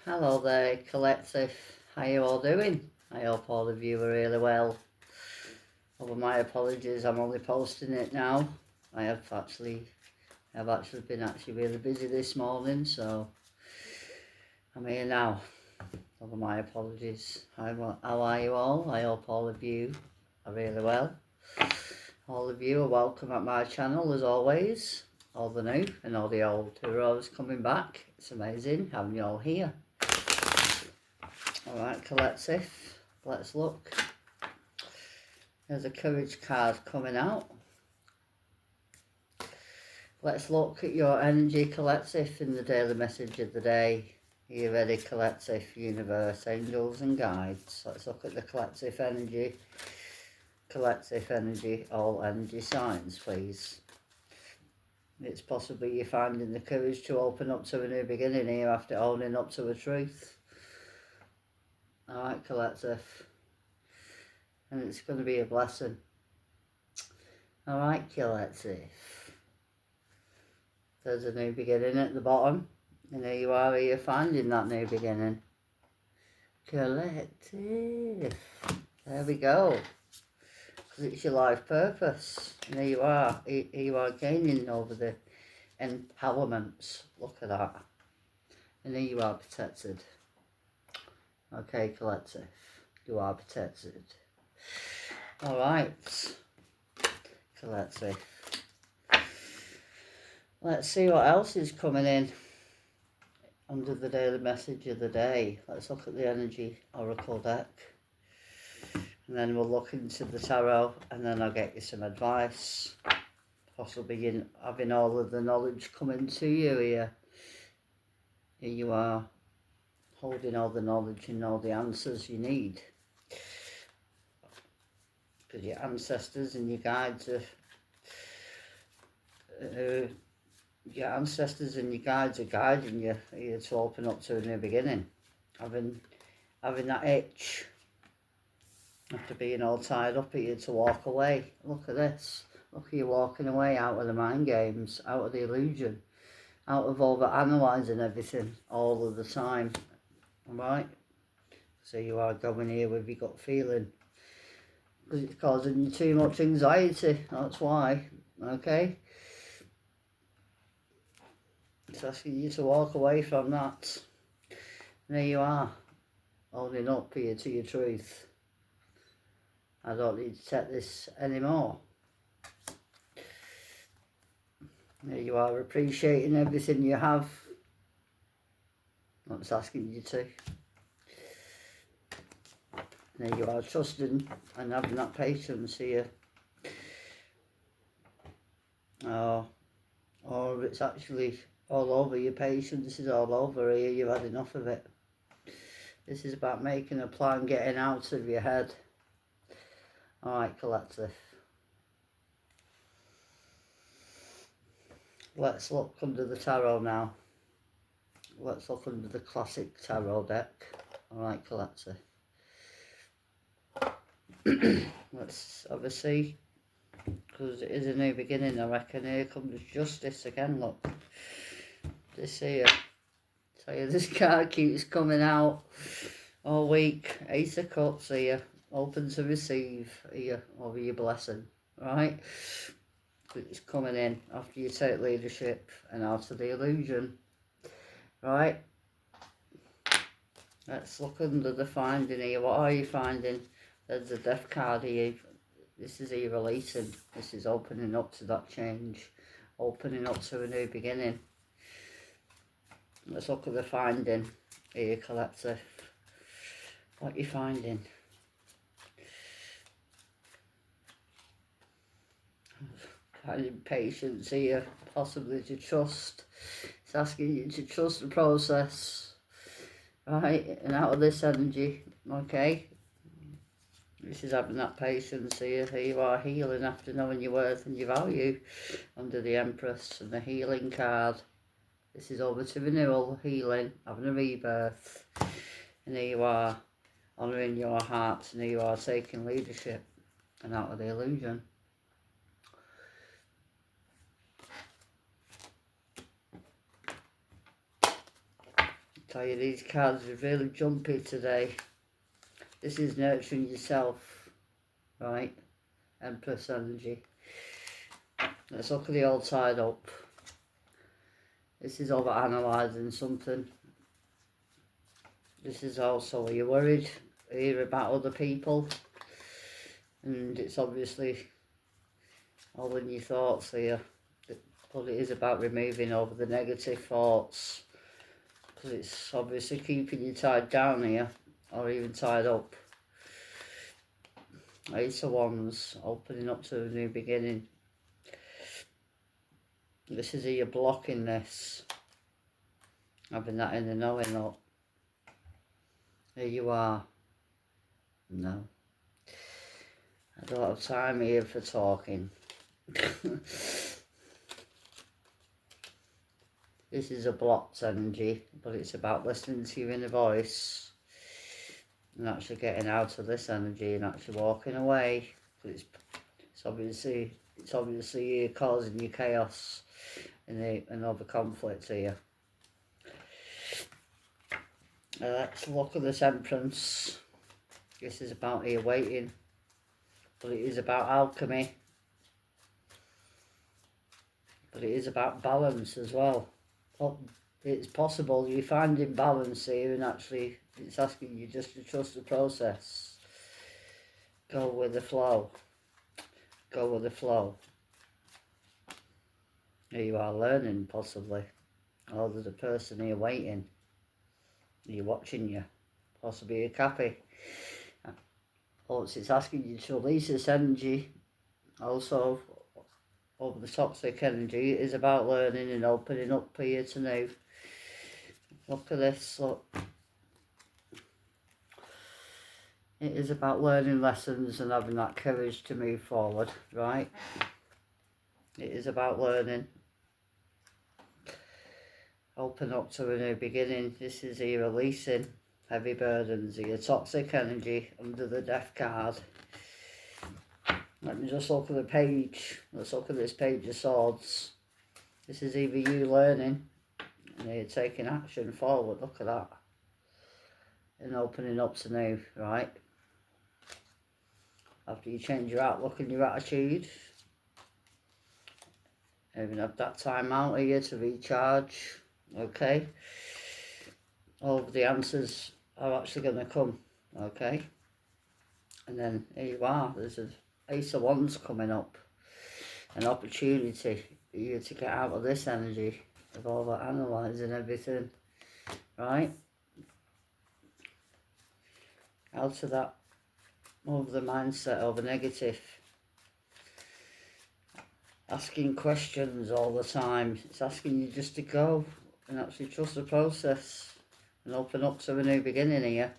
Hello there, collective. How you all doing? I hope all of you are really well. Over my apologies, I'm only posting it now. I have actually been really busy this morning, so I'm here now. Over my apologies. How are you all? I hope all of you are really well. All of you are welcome at my channel as always. All the new and all the old who are always coming back. It's amazing having you all here. Alright, collective, let's look. There's a courage card coming out. Let's look at your energy, collective, in the daily message of the day. Are you ready, collective, universe, angels and guides? Let's look at the collective energy, all energy signs, please. It's possibly you're finding the courage to open up to a new beginning here after owning up to a truth. Alright, collective. And it's going to be a blessing. Alright, collective. There's a new beginning at the bottom. And there you are, you're finding that new beginning. Collective. There we go. Because it's your life purpose. And there you are gaining over the empowerments. Look at that. And there you are protected. Okay, collective. You are protected. Alright. Collective. Let's see what else is coming in under the daily message of the day. Let's look at the energy oracle deck. And then we'll look into the tarot and then I'll get you some advice. Possibly in having all of the knowledge coming to you here. Here you are, holding all the knowledge and all the answers you need. Because your ancestors and your guides are guiding you here to open up to a new beginning. Having that itch after being all tied up here to walk away. Look at this. Look at you walking away out of the mind games, out of the illusion, out of over-analysing everything all of the time. Alright? So you are going here with your gut feeling. Because it's causing you too much anxiety, that's why. Okay? It's asking you to walk away from that. And there you are, holding up here to your truth. I don't need to take this anymore. There you are, appreciating everything you have. That's asking you to. There you are, trusting and having that patience here. Or it's actually all over. Your patience is all over here. You've had enough of it. This is about making a plan, getting out of your head. Alright, collective. Let's look under the tarot now. Let's look under the classic tarot deck. Alright, collective. Let's have a see. Because it is a new beginning, I reckon. Here comes justice again, look. This here. Tell you, this card keeps coming out all week. Ace of Cups here. Open to receive here over your blessing. Right? It's coming in after you take leadership and out of the illusion. Right? Let's look under the finding here. What are you finding? There's the death card here. This is you releasing. This is opening up to that change. Opening up to a new beginning. Let's look at the finding here, collective. What are you finding? Finding patience here, possibly to trust. It's asking you to trust the process. Right, and out of this energy, okay? This is having that patience here. Here you are, healing after knowing your worth and your value under the Empress and the healing card. This is over to renewal, healing, having a rebirth. And here you are, honouring your hearts, and here you are taking leadership and out of the illusion. tell you, these cards are really jumpy today. This is nurturing yourself, right? Empress energy. Let's look at the all tied up. This is over analysing something. This is also, are you worried? Are you about other people? And it's obviously all in your thoughts here. But it is about removing over the negative thoughts. Because it's obviously keeping you tied down here. Or even tied up. Ace of Wands, opening up to a new beginning. This is how you're blocking this. Having that in the knowing, look. Here you are. No. I don't have time here for talking. This is a blocked energy, but it's about listening to your inner voice and actually getting out of this energy and actually walking away. It's obviously you causing you chaos and other conflict here. Let's look at the Temperance. This is about here waiting, but it is about alchemy. But it is about balance as well. It's possible you're finding balance here, and actually it's asking you just to trust the process. Go with the flow. Go with the flow. Here you are learning, possibly. Or there's a person here waiting. You're watching you. Possibly a cappy. Also, it's asking you to release this energy. Also, over the toxic energy, it is about learning and opening up here to new. Look at this, look. It is about learning lessons and having that courage to move forward, right? It is about learning. Open up to a new beginning. This is here releasing heavy burdens, your toxic energy under the Death card. Let me just look at the page. Let's look at this Page of Swords. This is either you learning and you're taking action forward. Look at that. And opening up to new, right? After you change your outlook and your attitude. Even have that time out here to recharge. Okay. All of the answers are actually going to come. Okay. And then here you are. There's an Ace of Wands coming up. An opportunity for you to get out of this energy of all that analysing everything. Right? Out of that, over the mindset, over negative. Asking questions all the time. It's asking you just to go and actually trust the process and open up to a new beginning here.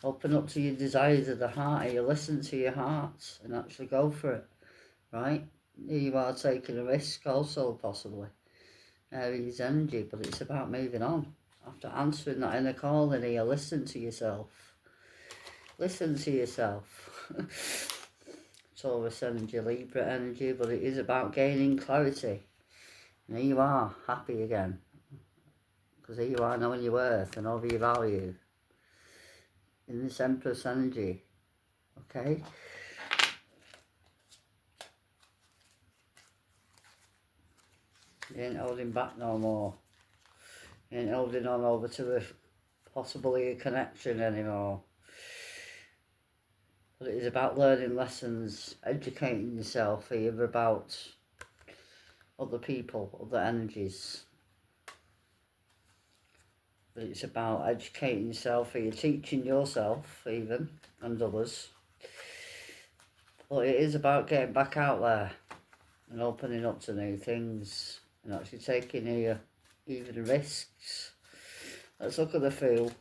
Open up to your desires of the heart. You listen to your heart and actually go for it, right? Here you are taking a risk also, possibly. Aries energy, but it's about moving on. After answering that inner calling here, listen to yourself. Listen to yourself. Taurus energy, Libra energy, but it is about gaining clarity. And here you are, happy again. Because here you are knowing your worth and over your value. In this Empress energy. Okay? You ain't holding back no more. You ain't holding on over to possibly a connection anymore. But it is about learning lessons, educating yourself here about other people, other energies. But it's about educating yourself here, teaching yourself even, and others. But it is about getting back out there and opening up to new things and actually taking here even risks. Let's look at the Fool.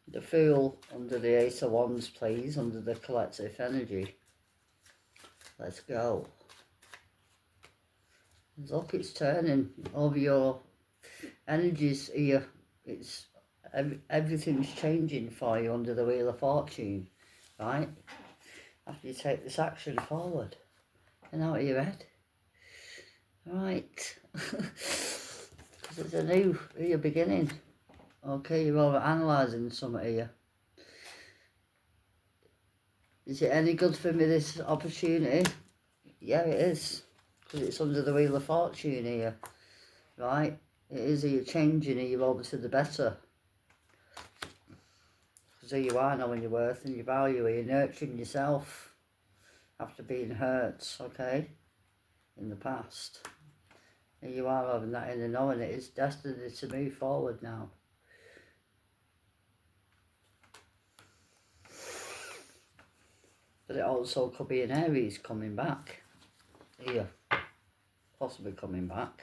The Fool under the Ace of Wands, please, under the collective energy. Let's go. Look, it's turning over your energies here. It's everything's changing for you under the Wheel of Fortune, right? After you take this action forward and out of your head. Right. Because It's a new beginning. Okay, you're over analysing something here. Is it any good for me, this opportunity? Yeah, it is. Because it's under the Wheel of Fortune here. Right? It is here changing you over to the better. Because here you are knowing your worth and your value. You're nurturing yourself after being hurt, okay? In the past. Here you are having that inner knowing. It is destined to move forward now. But it also could be an Aries coming back. Here. Possibly coming back.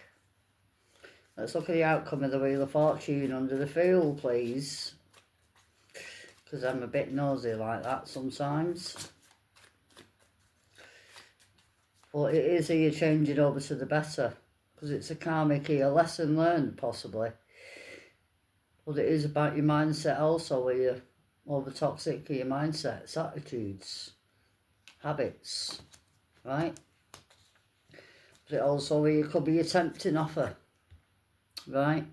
Let's look at the outcome of the Wheel of Fortune under the Fool, please. Because I'm a bit nosy like that sometimes. But it is here changing over to the better. Because it's a karmic here, lesson learned possibly. But it is about your mindset also, where you're over toxic your mindsets, attitudes, habits, right? But it also here could be a tempting offer, right?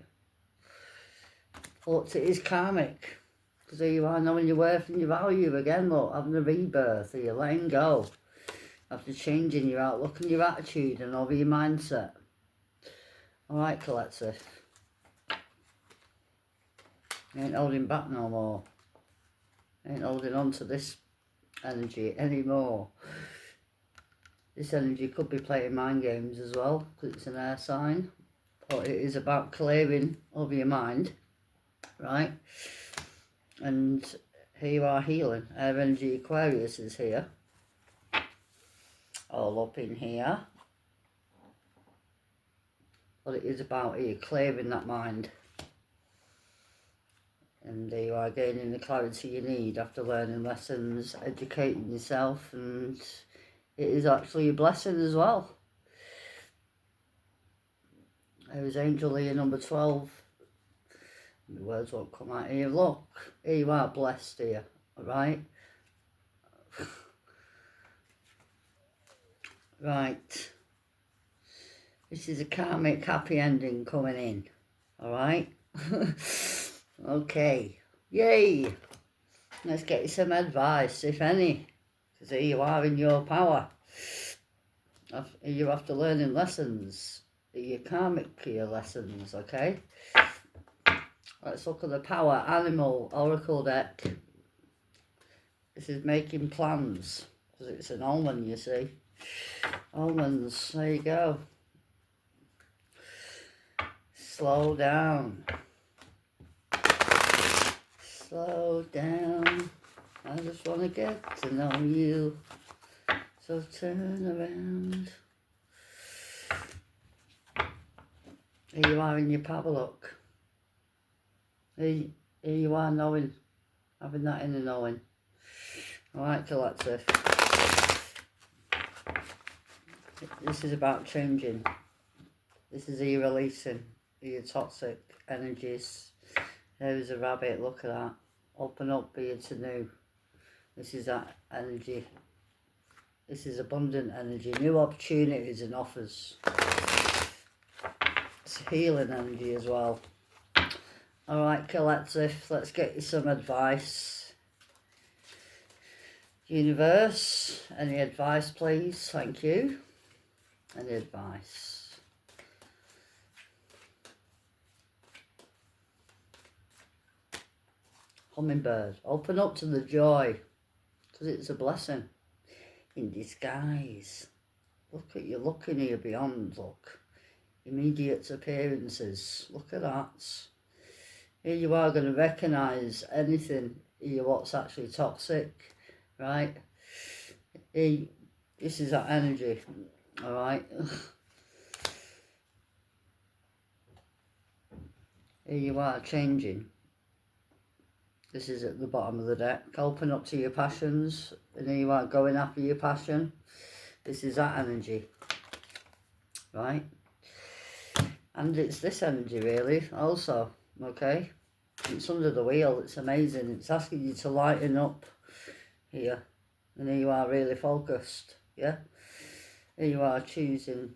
But it is karmic. Because here you are knowing your worth and your value again, look, having a rebirth here, letting go. After changing your outlook and your attitude and over your mindset. Alright, collective. Ain't holding back no more. Ain't holding on to this energy anymore. This energy could be playing mind games as well, because it's an air sign. But it is about clearing over your mind, right? And here you are healing. Air energy Aquarius is here. All up in here. But it is about here clearing that mind. And there you are gaining the clarity you need after learning lessons, educating yourself, and it is actually a blessing as well. There is Angel here, number 12. The words won't come out here. Look, here you are blessed here, alright? Right. This is a karmic happy ending coming in, alright? Okay, yay! Let's get you some advice, if any, because here you are in your power. You're after learning lessons, your karmic lessons, okay? Let's look at the power animal oracle deck. This is making plans, because it's an almond, you see. Almonds, there you go. Slow down. Slow down. I just want to get to know you. So turn around. Here you are in your power, look. Here you are knowing, having that inner knowing. Alright, collective. This is about changing. This is you releasing your toxic energies. There's a rabbit, look at that. Open up here to new. This is that energy. This is abundant energy. New opportunities and offers. It's healing energy as well. Alright, collective, let's get you some advice. Universe, any advice please? Thank you. Any advice? Hummingbird, open up to the joy, because it's a blessing in disguise. Look at you looking here beyond, look. Immediate appearances, look at that. Here you are going to recognise anything here what's actually toxic, right? Here, this is that energy, alright? Here you are changing. This is at the bottom of the deck. Open up to your passions. And here you are going after your passion. This is that energy. Right? And it's this energy really also. Okay? It's under the wheel. It's amazing. It's asking you to lighten up here. And here you are really focused. Yeah? Here you are choosing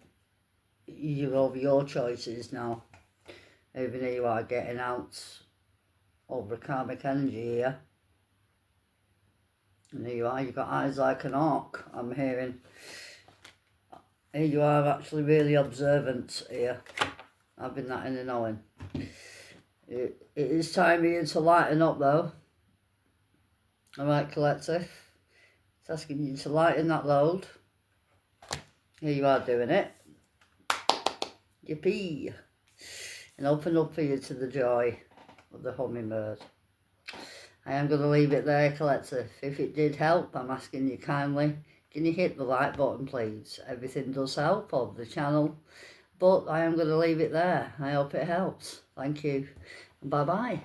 over your choices now. Even though you are getting out over karmic energy here. And there you are, you've got eyes like an hawk, I'm hearing. Here you are actually really observant here. I've been that in the knowing. It is time for you to lighten up though. Alright, collective. It's asking you to lighten that load. Here you are doing it. Yippee. And open up for you to the joy of the hummingbird. I am going to leave it there, collective. If it did help, I'm asking you kindly, can you hit the like button, please? Everything does help of the channel. But I am going to leave it there. I hope it helps. Thank you. Bye-bye.